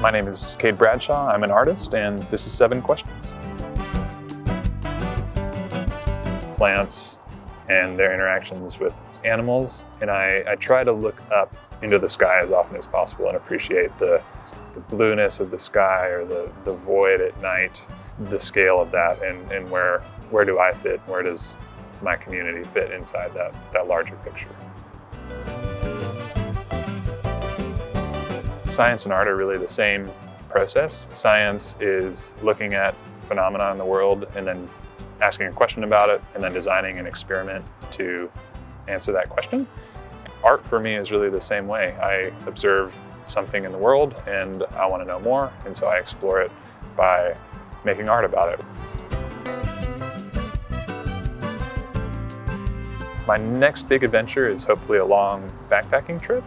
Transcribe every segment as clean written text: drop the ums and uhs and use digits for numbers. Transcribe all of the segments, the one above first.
My name is Cade Bradshaw. I'm an artist, and this is 7 Questions. Plants and their interactions with animals, and I try to look up into the sky as often as possible and appreciate the blueness of the sky or the void at night, the scale of that, and where do I fit, where does my community fit inside that larger picture. Science and art are really the same process. Science is looking at phenomena in the world and then asking a question about it and then designing an experiment to answer that question. Art for me is really the same way. I observe something in the world and I want to know more, and so I explore it by making art about it. My next big adventure is hopefully a long backpacking trip.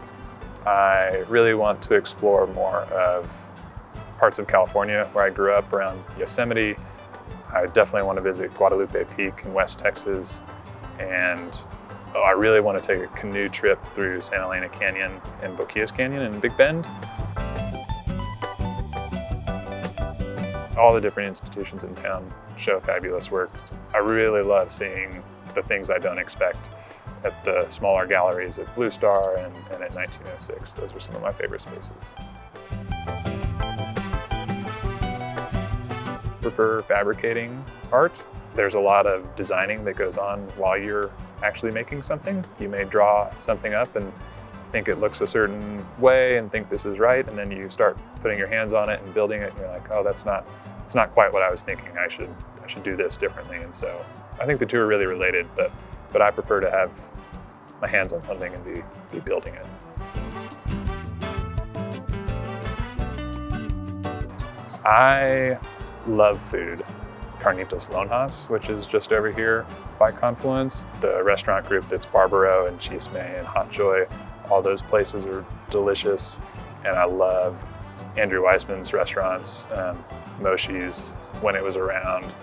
I really want to explore more of parts of California where I grew up around Yosemite. I definitely want to visit Guadalupe Peak in West Texas, and I really want to take a canoe trip through Santa Elena Canyon and Boquillas Canyon in Big Bend. All the different institutions in town show fabulous work. I really love seeing the things I don't expect at the smaller galleries at Blue Star and at 1906. Those are some of my favorite spaces. I prefer fabricating art. There's a lot of designing that goes on while you're actually making something. You may draw something up and think it looks a certain way and think this is right, and then you start putting your hands on it and building it, and you're like, oh, it's not quite what I was thinking. I should do this differently. And so I think the two are really related, but I prefer to have my hands on something and be building it. I love food. Carnitas Lonjas, which is just over here by Confluence. The restaurant group that's Barbaro and Chisme and Hot Joy, all those places are delicious. And I love Andrew Weissman's restaurants, Moshi's when it was around,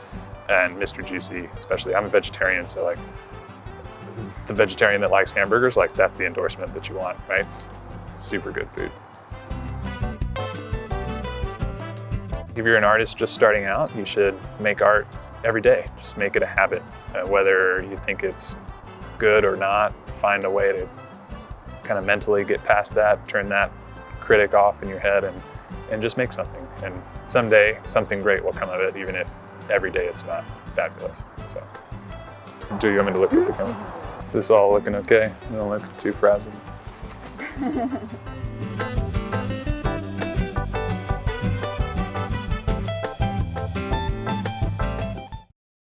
and Mr. Juicy, especially. I'm a vegetarian, so like the vegetarian that likes hamburgers, like that's the endorsement that you want, right? Super good food. If you're an artist just starting out, you should make art every day. Just make it a habit. Whether you think it's good or not, find a way to kind of mentally get past that, turn that critic off in your head and just make something. And someday something great will come of it, even if every day it's not fabulous. So, do you want me to look at the camera? Is this all looking okay? Don't look too frazzled.